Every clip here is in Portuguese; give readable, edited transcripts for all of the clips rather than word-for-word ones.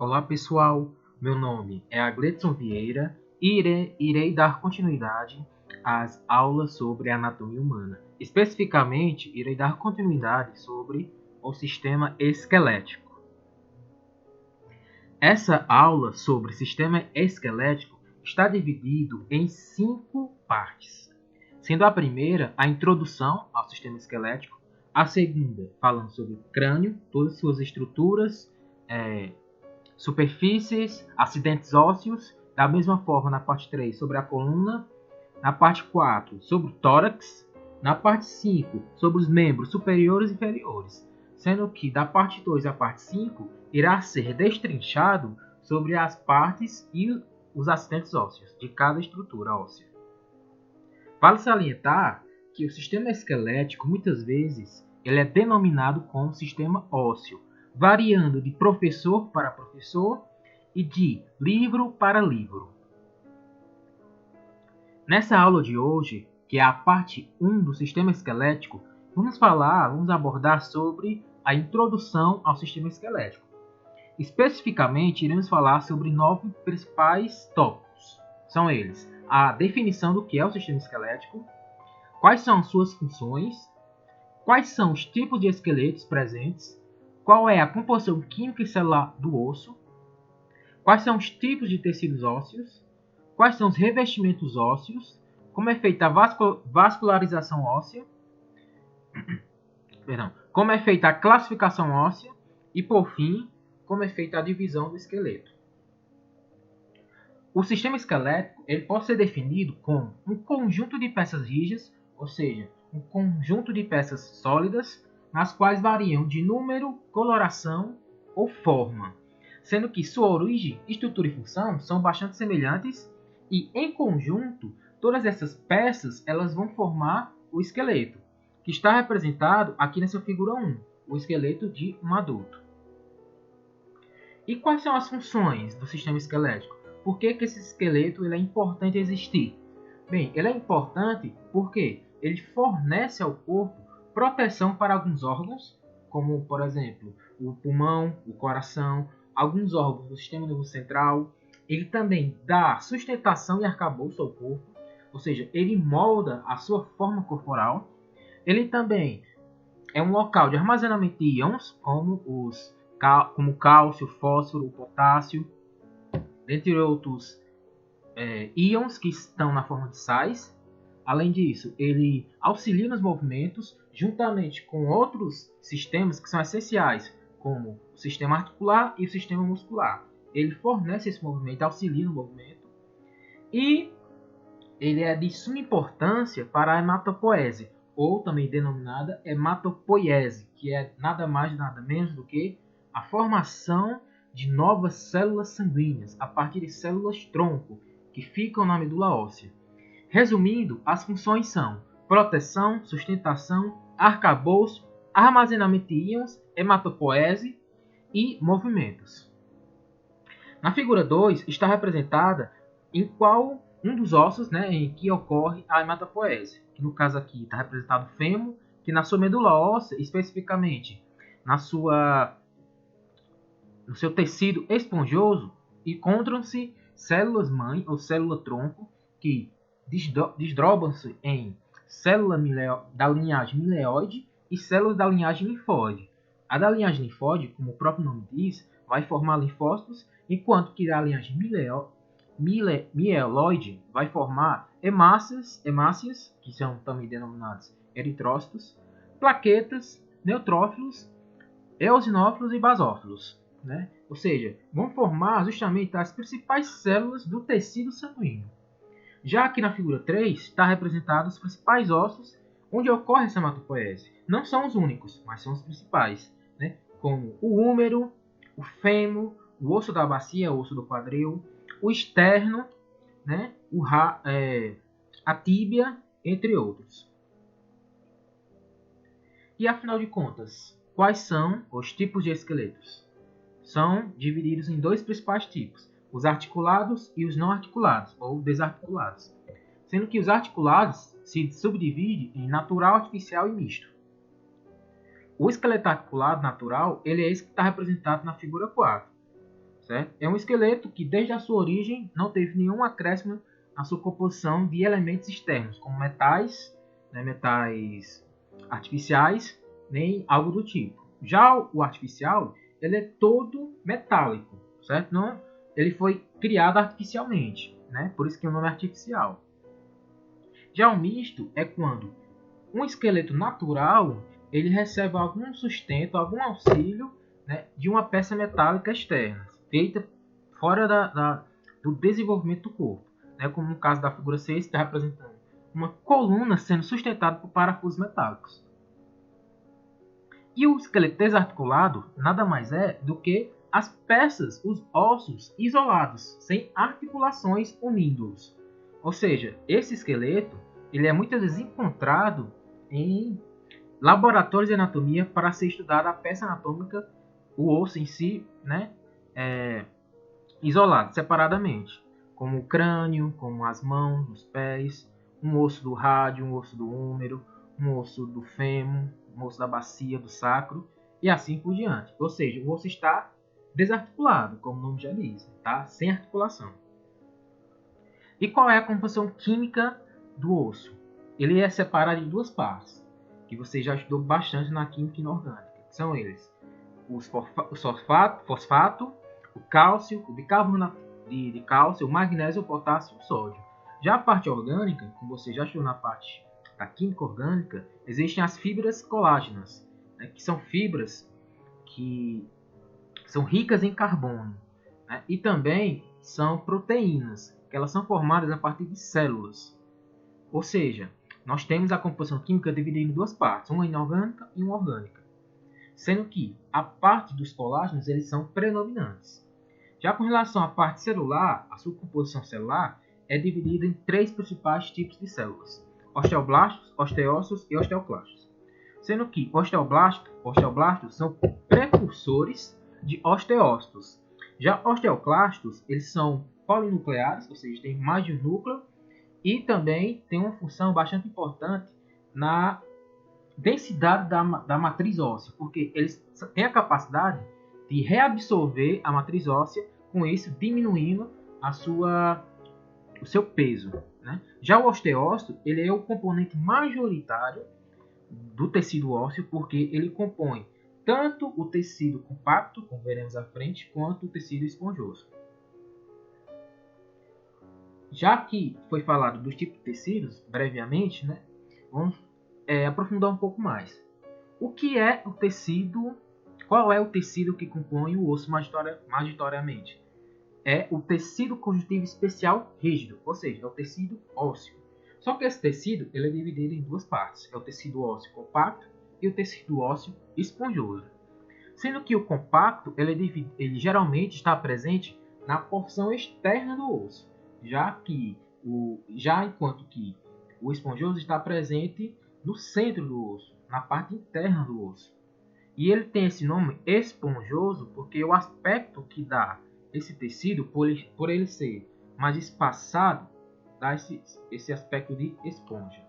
Olá pessoal, meu nome é Agledson Vieira e irei dar continuidade às aulas sobre anatomia humana. Especificamente, irei dar continuidade sobre o sistema esquelético. Essa aula sobre sistema esquelético está dividido em 5 partes, sendo a primeira a introdução ao sistema esquelético, a segunda falando sobre o crânio, todas as suas estruturas, superfícies, acidentes ósseos, da mesma forma na parte 3 sobre a coluna, na parte 4 sobre o tórax, na parte 5 sobre os membros superiores e inferiores, sendo que da parte 2 à parte 5 irá ser destrinchado sobre as partes e os acidentes ósseos de cada estrutura óssea. Vale salientar que o sistema esquelético muitas vezes ele é denominado como sistema ósseo, variando de professor para professor e de livro para livro. Nessa aula de hoje, que é a parte 1 do sistema esquelético, vamos abordar sobre a introdução ao sistema esquelético. Especificamente, iremos falar sobre 9 principais tópicos. São eles: a definição do que é o sistema esquelético, quais são suas funções, quais são os tipos de esqueletos presentes, qual é a composição química e celular do osso, quais são os tipos de tecidos ósseos, quais são os revestimentos ósseos, como é feita a vascularização óssea, como é feita a classificação óssea e, por fim, como é feita a divisão do esqueleto. O sistema esquelético ele pode ser definido como um conjunto de peças rígidas, ou seja, um conjunto de peças sólidas, nas quais variam de número, coloração ou forma, sendo que sua origem, estrutura e função são bastante semelhantes e, em conjunto, todas essas peças elas vão formar o esqueleto, que está representado aqui nessa figura 1, o esqueleto de um adulto. E quais são as funções do sistema esquelético? Por que esse esqueleto ele é importante existir? Bem, ele é importante porque ele fornece ao corpo proteção para alguns órgãos, como, por exemplo, o pulmão, o coração, alguns órgãos do sistema nervoso central. Ele também dá sustentação e arcabouço ao corpo, ou seja, ele molda a sua forma corporal. Ele também é um local de armazenamento de íons, como cálcio, fósforo, potássio, dentre outros íons que estão na forma de sais. Além disso, ele auxilia nos movimentos, juntamente com outros sistemas que são essenciais, como o sistema articular e o sistema muscular. Ele fornece esse movimento, auxilia no movimento, e ele é de suma importância para a hematopoese, ou também denominada hematopoiese, que é nada mais nada menos do que a formação de novas células sanguíneas a partir de células-tronco, que ficam na medula óssea. Resumindo, as funções são proteção, sustentação, arcabouço, armazenamento de íons, hematopoese e movimentos. Na figura 2 está representada em qual um dos ossos em que ocorre a hematopoese, que no caso aqui está representado o fêmur, que na sua medula óssea, especificamente no seu tecido esponjoso, encontram-se células-mãe ou célula-tronco que desdobram-se em células da linhagem mileoide e células da linhagem linfóide. A da linhagem linfóide, como o próprio nome diz, vai formar linfócitos, enquanto que a linhagem mieloide vai formar hemácias, que são também denominadas eritrócitos, plaquetas, neutrófilos, eosinófilos e basófilos. Ou seja, vão formar justamente as principais células do tecido sanguíneo. Já aqui na figura 3 está representados os principais ossos onde ocorre essa hematopoese. Não são os únicos, mas são os principais, como o húmero, o fêmur, o osso da bacia, o osso do quadril, o externo, a tíbia, entre outros. E afinal de contas, quais são os tipos de esqueletos? São divididos em 2 principais tipos, os articulados e os não articulados, ou desarticulados. Sendo que os articulados se subdividem em natural, artificial e misto. O esqueleto articulado natural ele é esse que está representado na figura 4. certo? É um esqueleto que desde a sua origem não teve nenhum acréscimo na sua composição de elementos externos, como metais, né, metais artificiais, nem algo do tipo. Já o artificial, ele é todo metálico, certo? Não, ele foi criado artificialmente, né? Por isso que o nome é artificial. Já o misto é quando um esqueleto natural ele recebe algum sustento, algum auxílio, né, de uma peça metálica externa, feita fora do desenvolvimento do corpo, né, como no caso da figura 6, está representando uma coluna sendo sustentada por parafusos metálicos. E o esqueleto desarticulado nada mais é do que as peças, os ossos isolados, sem articulações unindo-os. Ou seja, esse esqueleto ele é muitas vezes encontrado em laboratórios de anatomia para ser estudada a peça anatômica, o osso em si, né, isolado, separadamente, como o crânio, como as mãos, os pés, um osso do rádio, um osso do húmero, um osso do fêmur, um osso da bacia, do sacro, e assim por diante. Ou seja, o osso está desarticulado, como o nome já diz, tá? Sem articulação. E qual é a composição química do osso? Ele é separado em duas partes, que você já estudou bastante na química inorgânica. São eles o fosfato, o cálcio, o bicarbonato de cálcio, o magnésio, o potássio e o sódio. Já a parte orgânica, como você já estudou na parte da química orgânica, existem as fibras colágenas, né, que são fibras que são ricas em carbono, né, e também são proteínas, que elas são formadas a partir de células. Ou seja, nós temos a composição química dividida em duas partes, uma inorgânica e uma orgânica, sendo que a parte dos colágenos eles são predominantes. Já com relação à parte celular, a sua composição celular é dividida em três principais tipos de células: osteoblastos, osteócitos e osteoclastos. Sendo que osteoblastos são precursores de osteócitos. Já osteoclastos, eles são polinucleares, ou seja, têm mais de um núcleo, e também têm uma função bastante importante na densidade da matriz óssea, porque eles têm a capacidade de reabsorver a matriz óssea, com isso diminuindo o seu peso, né? Já o osteócito ele é o componente majoritário do tecido ósseo, porque ele compõe tanto o tecido compacto, como veremos à frente, quanto o tecido esponjoso. Já que foi falado dos tipos de tecidos, brevemente, né, vamos aprofundar um pouco mais. O que é o tecido? Qual é o tecido que compõe o osso majoritariamente? É o tecido conjuntivo especial rígido, ou seja, é o tecido ósseo. Só que esse tecido ele é dividido em duas partes. É o tecido ósseo compacto e o tecido ósseo esponjoso. Sendo que o compacto ele geralmente está presente na porção externa do osso, enquanto que o esponjoso está presente no centro do osso, na parte interna do osso. E ele tem esse nome esponjoso porque o aspecto que dá esse tecido, por ele ser mais espaçado, dá esse aspecto de esponja.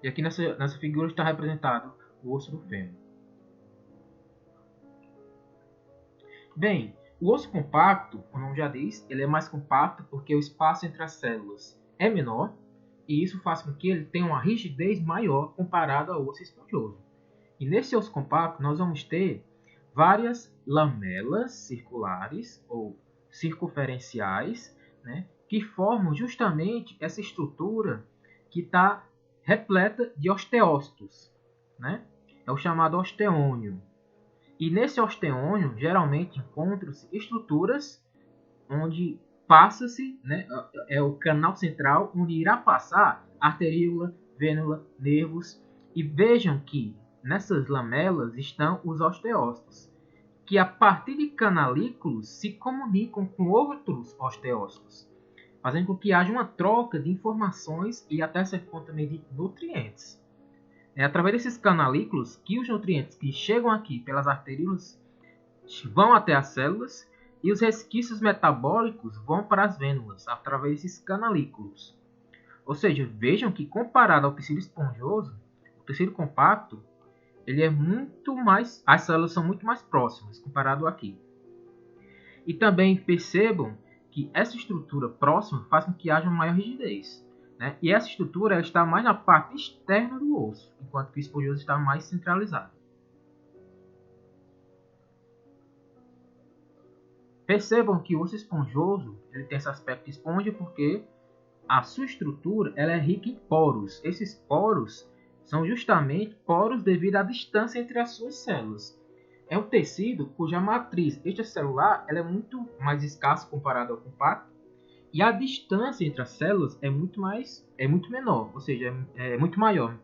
E aqui nessa figura está representado o osso do fêmur. Bem, o osso compacto, como o nome já diz, ele é mais compacto porque o espaço entre as células é menor, e isso faz com que ele tenha uma rigidez maior comparado ao osso esponjoso. E nesse osso compacto nós vamos ter várias lamelas circulares ou circunferenciais, né, que formam justamente essa estrutura que está repleta de osteócitos, né? É o chamado osteônio. E nesse osteônio geralmente encontram-se estruturas onde passa-se, né, é o canal central onde irá passar arteríola, vênula, nervos. E vejam que nessas lamelas estão os osteócitos, que a partir de canalículos se comunicam com outros osteócitos, fazendo com que haja uma troca de informações e até certo ponto também de nutrientes. É através desses canalículos que os nutrientes que chegam aqui pelas arteríolas vão até as células e os resquícios metabólicos vão para as vênulas através desses canalículos. Ou seja, vejam que comparado ao tecido esponjoso, o tecido compacto, ele é muito mais, as células são muito mais próximas comparado aqui. E também percebam que essa estrutura próxima faz com que haja uma maior rigidez, né? E essa estrutura ela está mais na parte externa do osso, enquanto que o esponjoso está mais centralizado. Percebam que o osso esponjoso ele tem esse aspecto de esponja porque a sua estrutura ela é rica em poros. Esses poros são justamente poros devido à distância entre as suas células. É um tecido cuja matriz extracelular ela é muito mais escassa comparada ao compacto e a distância entre as células é muito menor, ou seja, é muito maior,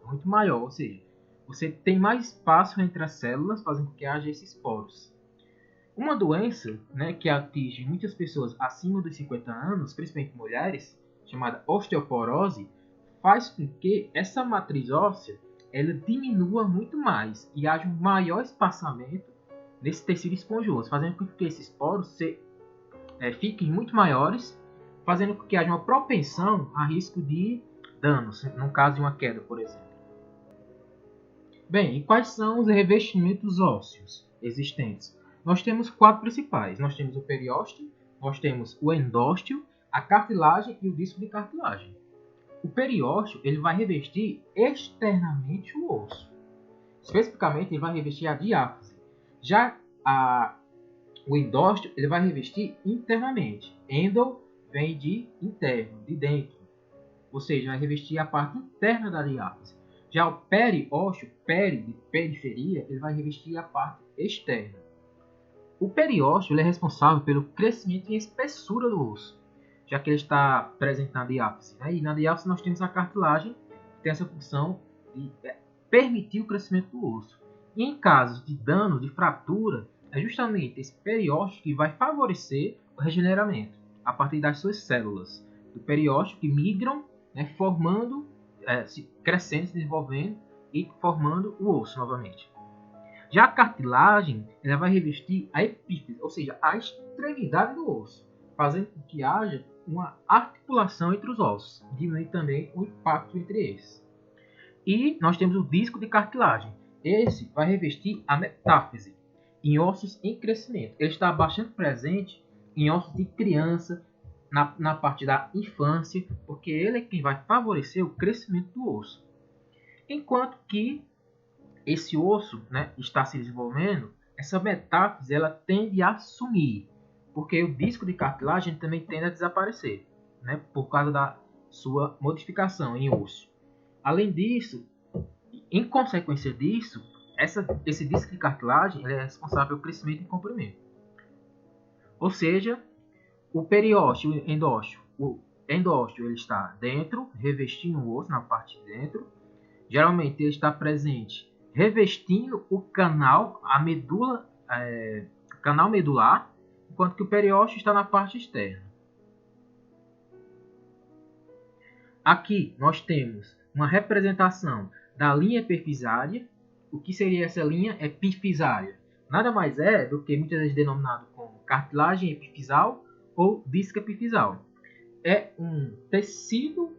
muito maior, ou seja, você tem mais espaço entre as células, fazendo com que haja esses poros. Uma doença, né, que atinge muitas pessoas acima dos 50 anos, principalmente mulheres, chamada osteoporose, faz com que essa matriz óssea ela diminua muito mais e haja um maior espaçamento nesse tecido esponjoso, fazendo com que esses poros fiquem muito maiores, fazendo com que haja uma propensão a risco de danos, no caso de uma queda, por exemplo. Bem, e quais são os revestimentos ósseos existentes? Nós temos 4 principais. Nós temos o periósteo, nós temos o endósteo, a cartilagem e o disco de cartilagem. O periósteo ele vai revestir externamente o osso. Especificamente, ele vai revestir a diáfise. Já o endósteo ele vai revestir internamente. Endo vem de interno, de dentro. Ou seja, vai revestir a parte interna da diáfise. Já o periósteo, de periferia, ele vai revestir a parte externa. O periósteo ele é responsável pelo crescimento e espessura do osso, já que ele está presente na diáfise. Né? E na diáfise nós temos a cartilagem, que tem essa função de permitir o crescimento do osso. E em casos de dano, de fratura, é justamente esse periósteo que vai favorecer o regeneramento a partir das suas células do periósteo que migram, né, formando, crescendo, se desenvolvendo e formando o osso novamente. Já a cartilagem ela vai revestir a epífise, ou seja, a extremidade do osso, fazendo com que haja uma articulação entre os ossos, diminuindo também o impacto entre eles. E nós temos o disco de cartilagem. Esse vai revestir a metáfise em ossos em crescimento. Ele está bastante presente em ossos de criança, na parte da infância, porque ele é quem vai favorecer o crescimento do osso. Enquanto que esse osso, né, está se desenvolvendo, essa metáfise ela tende a sumir, porque o disco de cartilagem também tende a desaparecer, né, por causa da sua modificação em osso. Além disso, em consequência disso, esse disco de cartilagem ele é responsável pelo crescimento e comprimento. Ou seja, o periósteo, o endósteo ele está dentro, revestindo o osso na parte de dentro. Geralmente ele está presente revestindo o canal, canal medular, enquanto que o periósteo está na parte externa. Aqui nós temos uma representação da linha epifisária. O que seria essa linha epifisária? Nada mais é do que muitas vezes denominado como cartilagem epifisal ou disco epifisal. É um tecido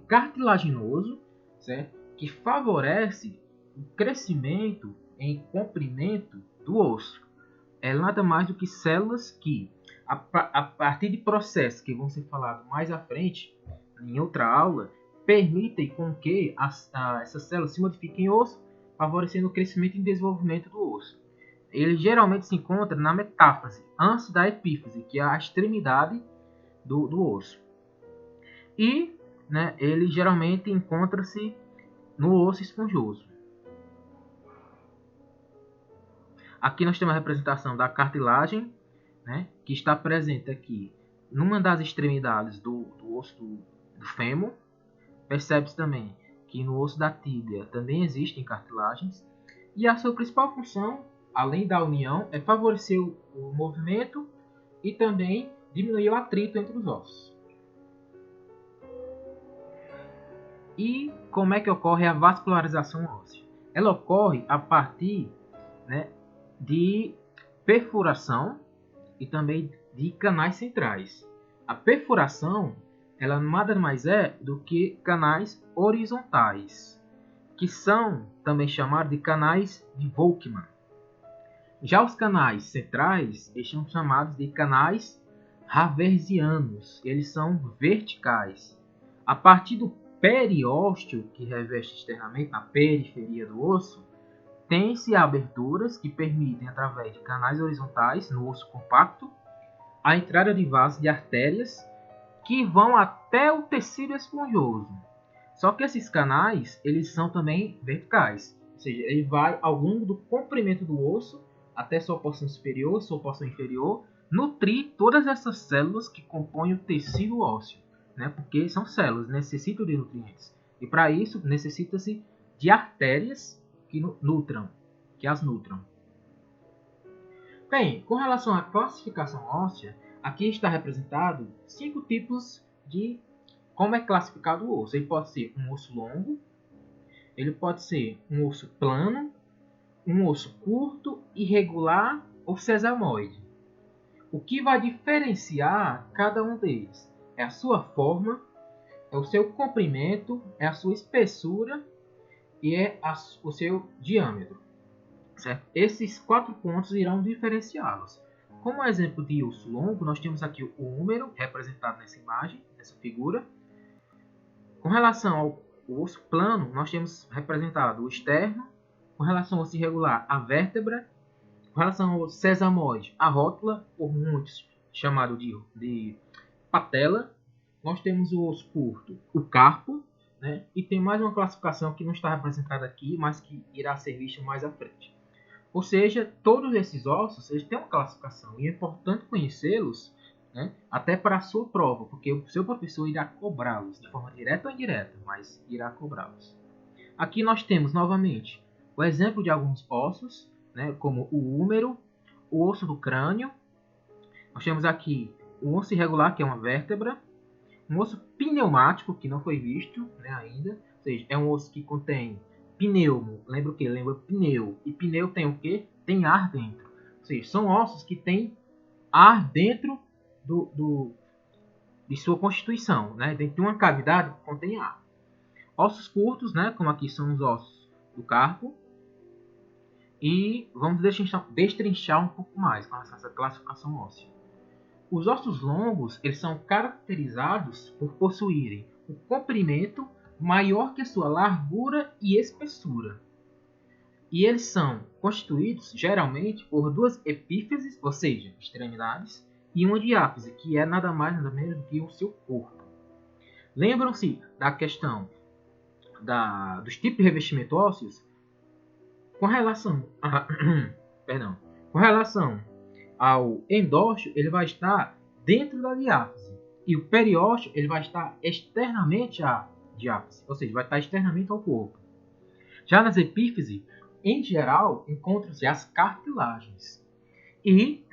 cartilaginoso, certo? Que favorece o crescimento em comprimento do osso. É nada mais do que células que, a partir de processos que vão ser falados mais à frente, em outra aula, permitem com que essas células se modifiquem em osso, favorecendo o crescimento e desenvolvimento do osso. Ele geralmente se encontra na metáfise, antes da epífise, que é a extremidade do osso. E, né, ele geralmente encontra-se no osso esponjoso. Aqui nós temos a representação da cartilagem, né, que está presente aqui numa das extremidades do osso do fêmur. Percebe-se também que no osso da tíbia também existem cartilagens. E a sua principal função, além da união, é favorecer o movimento e também diminuir o atrito entre os ossos. E como é que ocorre a vascularização óssea? Ela ocorre a partir, né, de perfuração e também de canais centrais. A perfuração ela nada mais é do que canais horizontais, que são também chamados de canais de Volkmann. Já os canais centrais, eles são chamados de canais raversianos. Eles são verticais. A partir do periósteo, que reveste externamente na periferia do osso, tem-se aberturas que permitem, através de canais horizontais no osso compacto, a entrada de vasos de artérias que vão até o tecido esponjoso. Só que esses canais, eles são também verticais, ou seja, ele vai ao longo do comprimento do osso até sua porção superior, sua porção inferior, nutrir todas essas células que compõem o tecido ósseo, né? Porque são células, necessitam de nutrientes. E para isso necessita-se de artérias que as nutram. Bem, com relação à classificação óssea, aqui está representado 5 tipos de como é classificado o osso. Ele pode ser um osso longo, ele pode ser um osso plano, um osso curto, irregular ou sesamoide. O que vai diferenciar cada um deles é a sua forma, é o seu comprimento, é a sua espessura e é o seu diâmetro. Certo? Esses 4 pontos irão diferenciá-los. Como exemplo de osso longo, nós temos aqui o húmero, representado nessa imagem, nessa figura. Com relação ao osso plano, nós temos representado o externo. Com relação ao osso irregular, a vértebra. Com relação ao sesamoide, a rótula, por muitos chamado de patela. Nós temos o osso curto, o carpo. Né? E tem mais uma classificação que não está representada aqui, mas que irá ser vista mais à frente. Ou seja, todos esses ossos eles têm uma classificação e é importante conhecê-los, né, até para a sua prova, porque o seu professor irá cobrá-los de forma direta ou indireta, mas irá cobrá-los. Aqui nós temos novamente o exemplo de alguns ossos, né, como o húmero, o osso do crânio. Nós temos aqui o osso irregular, que é uma vértebra, um osso pneumático, que não foi visto, né, ainda, ou seja, é um osso que contém pneumo, lembra o que? Lembra pneu. E pneu tem o que? Tem ar dentro. Ou seja, são ossos que têm ar dentro de sua constituição, né? Dentro de uma cavidade que contém ar. Ossos curtos, né? Como aqui são os ossos do carpo. E vamos destrinchar um pouco mais com essa classificação óssea. Os ossos longos, eles são caracterizados por possuírem o comprimento maior que a sua largura e espessura. E eles são constituídos geralmente por 2 epífises, ou seja, extremidades, e uma diáfise, que é nada mais nada menos do que o seu corpo. Lembram-se da questão dos tipos de revestimento ósseos? Com relação ao endósteo, ele vai estar dentro da diáfise, e o periósteo ele vai estar externamente à diáfise, ou seja, vai estar externamente ao corpo. Já nas epífises, em geral, encontram-se as cartilagens. E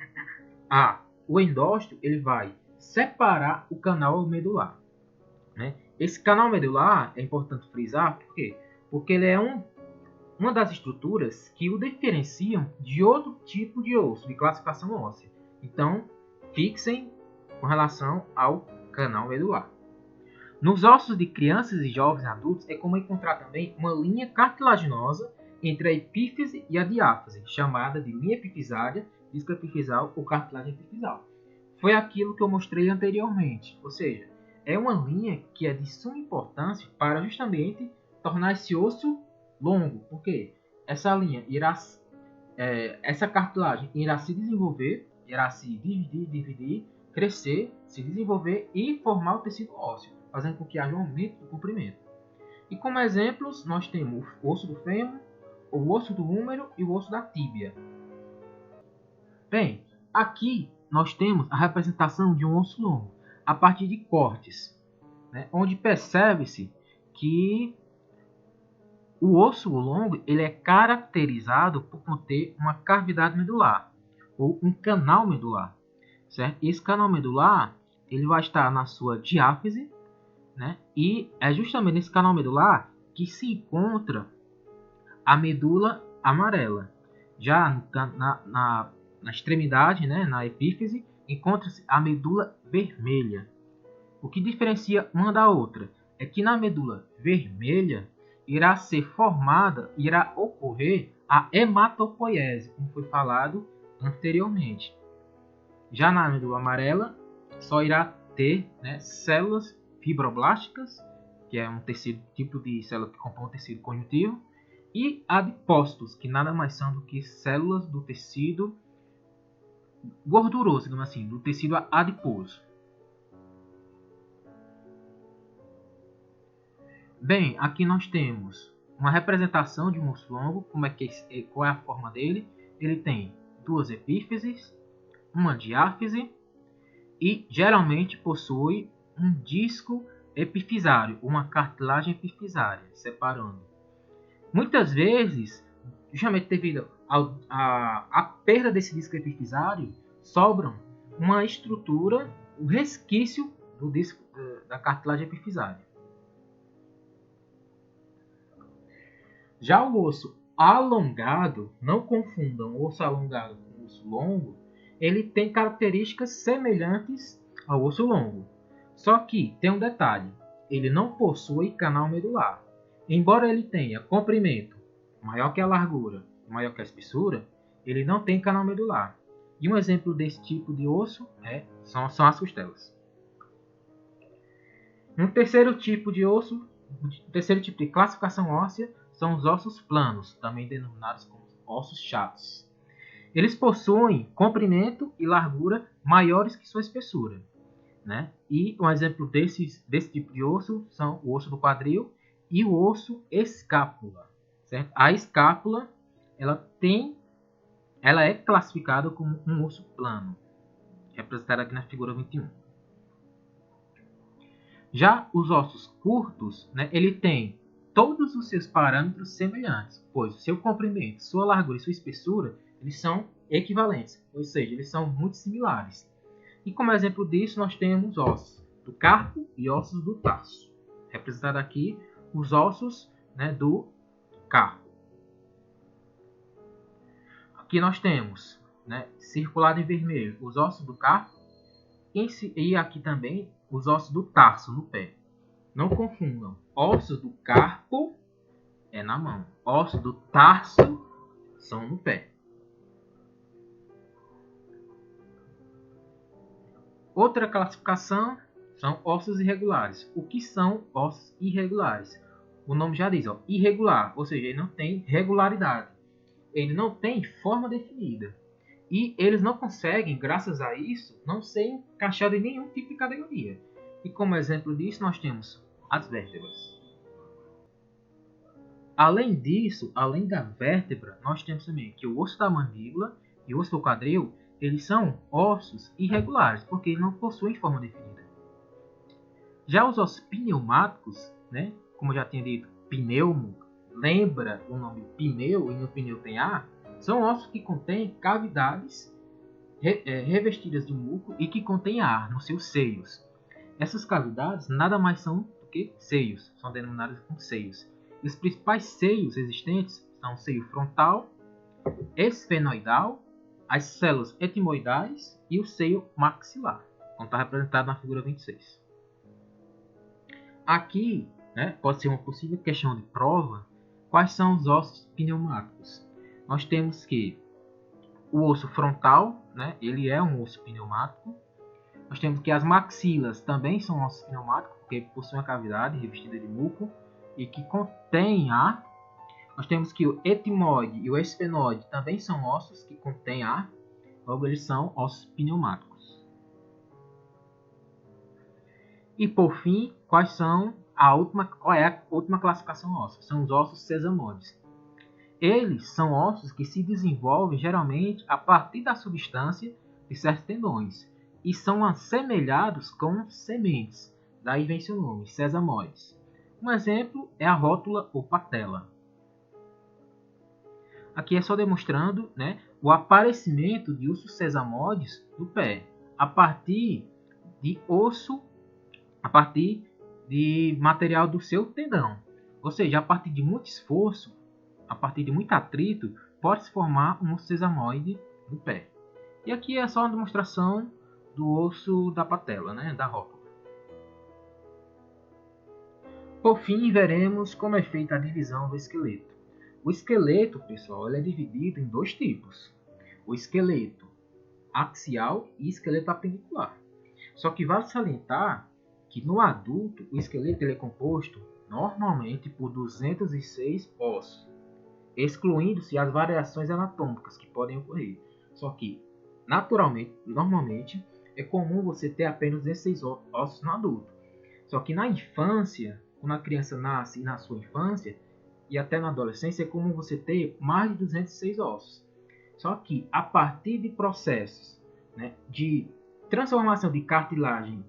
o endósteo ele vai separar o canal medular. Né? Esse canal medular é importante frisar, por quê? Porque ele é uma das estruturas que o diferenciam de outro tipo de osso, de classificação óssea. Então, fixem com relação ao canal medular. Nos ossos de crianças e jovens adultos é comum encontrar também uma linha cartilaginosa entre a epífise e a diáfise, chamada de linha epifisária, disco epifisal ou cartilagem epifisal. Foi aquilo que eu mostrei anteriormente, ou seja, é uma linha que é de suma importância para justamente tornar esse osso longo, porque essa linha essa cartilagem irá se desenvolver, irá se dividir, crescer, se desenvolver e formar o tecido ósseo, fazendo com que haja um aumento do comprimento. E como exemplos, nós temos o osso do fêmur, o osso do húmero e o osso da tíbia. Bem, aqui nós temos a representação de um osso longo, a partir de cortes, né, onde percebe-se que o osso longo ele é caracterizado por conter uma cavidade medular, ou um canal medular. Certo? Esse canal medular ele vai estar na sua diáfise, né? E é justamente nesse canal medular que se encontra a medula amarela. Já na extremidade, né, na epífise, encontra-se a medula vermelha. O que diferencia uma da outra é que na medula vermelha irá ser formada, irá ocorrer a hematopoiese, como foi falado anteriormente. Já na medula amarela, só irá ter, né, células fibroblásticas, que é um tipo de célula que compõe o tecido conjuntivo, e adipócitos, que nada mais são do que células do tecido gorduroso, digamos assim, do tecido adiposo. Bem, aqui nós temos uma representação de um osso longo, qual é a forma dele. Ele tem duas epífises, uma diáfise e geralmente possui um disco epifisário, uma cartilagem epifisária, separando. Muitas vezes, justamente devido à perda desse disco epifisário, sobram uma estrutura, o resquício do disco da cartilagem epifisária. Já o osso alongado, não confundam o osso alongado com o osso longo, ele tem características semelhantes ao osso longo. Só que tem um detalhe, ele não possui canal medular. Embora ele tenha comprimento maior que a largura, maior que a espessura, ele não tem canal medular. E um exemplo desse tipo de osso são as costelas. Um terceiro tipo de osso, terceiro tipo de classificação óssea são os ossos planos, também denominados como ossos chatos. Eles possuem comprimento e largura maiores que sua espessura, né? E um exemplo desse tipo de osso são o osso do quadril e o osso escápula. Certo? A escápula ela é classificada como um osso plano, representado aqui na figura 21. Já os ossos curtos, né, ele tem todos os seus parâmetros semelhantes, pois o seu comprimento, sua largura e sua espessura eles são equivalentes, ou seja, eles são muito similares. E como exemplo disso, nós temos ossos do carpo e ossos do tarso. Representado aqui os ossos, né, do carpo. Aqui nós temos, né, circulado em vermelho, os ossos do carpo e aqui também os ossos do tarso no pé. Não confundam, ossos do carpo é na mão, ossos do tarso são no pé. Outra classificação são ossos irregulares. O que são ossos irregulares? O nome já diz, irregular, ou seja, ele não tem regularidade. Ele não tem forma definida. E eles não conseguem, graças a isso, não ser encaixados em nenhum tipo de categoria. E como exemplo disso, nós temos as vértebras. Além disso, além da vértebra, nós temos também que o osso da mandíbula e o osso do quadril, eles são ossos irregulares, porque eles não possuem forma definida. Já os ossos pneumáticos, né, como eu já tinha dito, pneumo, lembra o nome pneu, e no pneu tem ar, são ossos que contêm cavidades revestidas de muco e que contêm ar nos seus seios. Essas cavidades nada mais são do que seios, são denominadas como seios. E os principais seios existentes são o seio frontal, esfenoidal, as células etimoidais e o seio maxilar, como está representado na figura 26. Aqui, né, pode ser uma possível questão de prova, quais são os ossos pneumáticos. Nós temos que o osso frontal, né, ele é um osso pneumático. Nós temos que as maxilas também são ossos pneumáticos, porque possuem uma cavidade revestida de muco e que contém ar. Nós temos que o etimoide e o esfenoide também são ossos que contêm ar, logo eles são ossos pneumáticos. E por fim, qual é a última classificação óssea? São os ossos sesamoides. Eles são ossos que se desenvolvem geralmente a partir da substância de certos tendões e são assemelhados com sementes, daí vem seu nome, sesamoides. Um exemplo é a rótula ou patela. Aqui é só demonstrando, né, o aparecimento de ossos sesamoides no pé, a partir de material do seu tendão. Ou seja, a partir de muito esforço, a partir de muito atrito, pode se formar um osso sesamoide no pé. E aqui é só uma demonstração do osso da patela, né, da rótula. Por fim, veremos como é feita a divisão do esqueleto. O esqueleto, pessoal, ele é dividido em dois tipos: o esqueleto axial e esqueleto apendicular. Só que vale salientar que no adulto o esqueleto ele é composto normalmente por 206 ossos, excluindo-se as variações anatômicas que podem ocorrer. Só que, normalmente, é comum você ter apenas 16 ossos no adulto. Só que na infância, quando a criança nasce e na sua infância, e até na adolescência, é comum você ter mais de 206 ossos. Só que a partir de processos, né, de transformação de cartilagem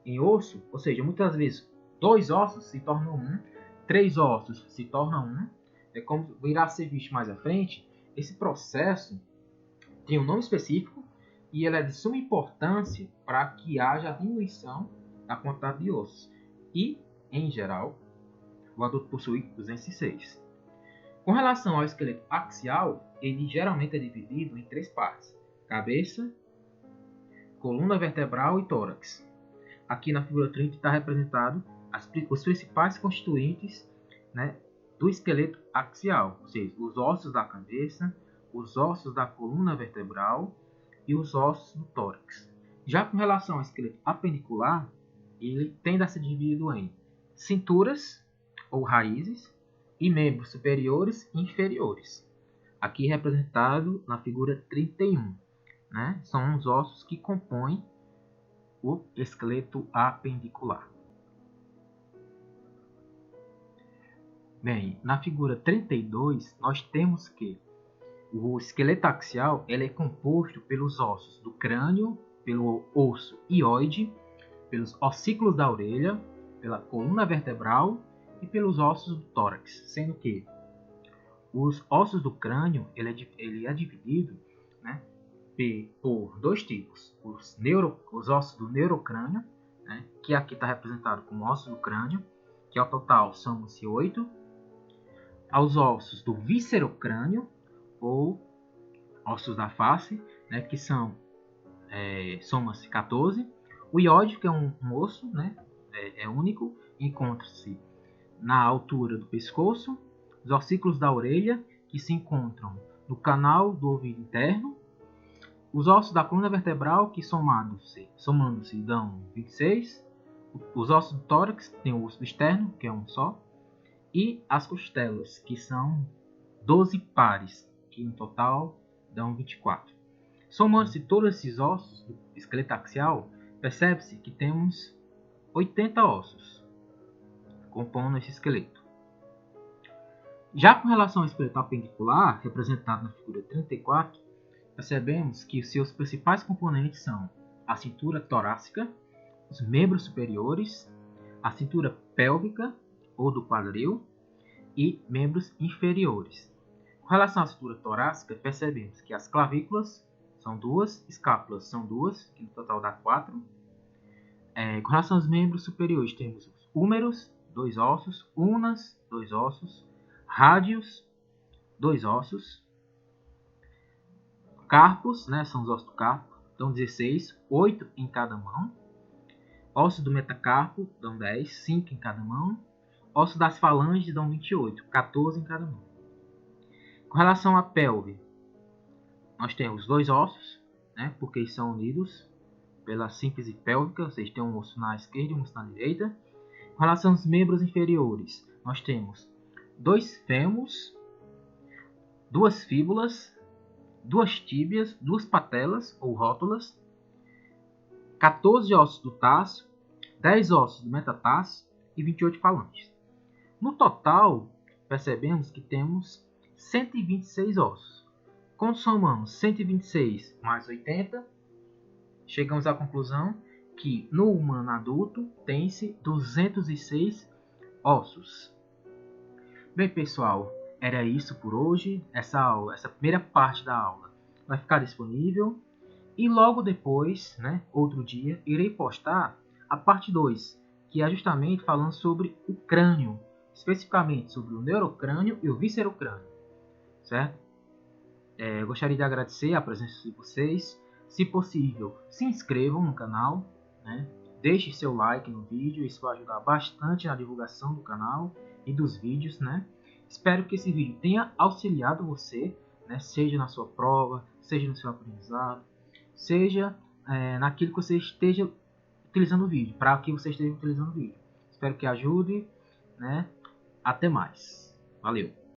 em osso, ou seja, muitas vezes 2 ossos se tornam 1, 3 ossos se tornam 1, é como irá ser visto mais à frente. Esse processo tem um nome específico e ele é de suma importância para que haja a diminuição da quantidade de ossos. E, em geral, o adulto possui 206. Com relação ao esqueleto axial, ele geralmente é dividido em 3 partes: cabeça, coluna vertebral e tórax. Aqui na figura 30 está representado os principais constituintes, né, do esqueleto axial, ou seja, os ossos da cabeça, os ossos da coluna vertebral e os ossos do tórax. Já com relação ao esqueleto apendicular, ele tende a ser dividido em cinturas ou raízes e membros superiores e inferiores. Aqui representado na figura 31, né? São os ossos que compõem o esqueleto apendicular. Bem, na figura 32, nós temos que o esqueleto axial ele é composto pelos ossos do crânio, pelo osso hioide, pelos ossículos da orelha, pela coluna vertebral e pelos ossos do tórax, sendo que os ossos do crânio ele é dividido, né, por dois tipos: os ossos do neurocrânio, né, que aqui está representado como ossos do crânio, que ao total somam-se 8, aos ossos do viscerocrânio, ou ossos da face, né, que soma-se 14. O iódio, que é um osso, né, é único, encontra-se na altura do pescoço. Os ossículos da orelha, que se encontram no canal do ouvido interno. Os ossos da coluna vertebral, que somando-se dão 26. Os ossos do tórax, tem o osso externo, que é um só. E as costelas, que são 12 pares, que em total dão 24. Somando-se todos esses ossos do esqueleto axial, percebe-se que temos 80 ossos compondo esse esqueleto. Já com relação ao esqueleto apendicular, representado na figura 34, percebemos que os seus principais componentes são a cintura torácica, os membros superiores, a cintura pélvica ou do quadril e membros inferiores. Com relação à cintura torácica, percebemos que as clavículas são 2, escápulas são 2, que no total dá 4. Com relação aos membros superiores, temos os húmeros, 2 ossos, unas, 2 ossos, rádios, 2 ossos, carpos, né, são os ossos do carpo, dão 16, 8 em cada mão. Ossos do metacarpo dão 10, 5 em cada mão. Ossos das falanges dão 28, 14 em cada mão. Com relação à pelve, nós temos 2 ossos, né, porque eles são unidos pela síntese pélvica, ou seja, tem um osso na esquerda e um osso na direita. Com relação aos membros inferiores, nós temos 2 fêmurs, 2 fíbulas, 2 tíbias, 2 patelas ou rótulas, 14 ossos do taço, 10 ossos do metatarso e 28 falanges. No total, percebemos que temos 126 ossos. Quando somamos 126 mais 80, chegamos à conclusão que no humano adulto tem-se 206 ossos. Bem, pessoal, era isso por hoje. Essa primeira parte da aula vai ficar disponível e logo depois, né, outro dia, irei postar a parte 2, que é justamente falando sobre o crânio, especificamente sobre o neurocrânio e o viscerocrânio, certo? Eu gostaria de agradecer a presença de vocês. Se possível, se inscrevam no canal, né? deixe seu like no vídeo, isso vai ajudar bastante na divulgação do canal e dos vídeos, né? Espero que esse vídeo tenha auxiliado você, né? Seja na sua prova, seja no seu aprendizado, seja naquilo que você esteja utilizando o vídeo, para que você esteja utilizando o vídeo. Espero que ajude, né? Até mais. Valeu!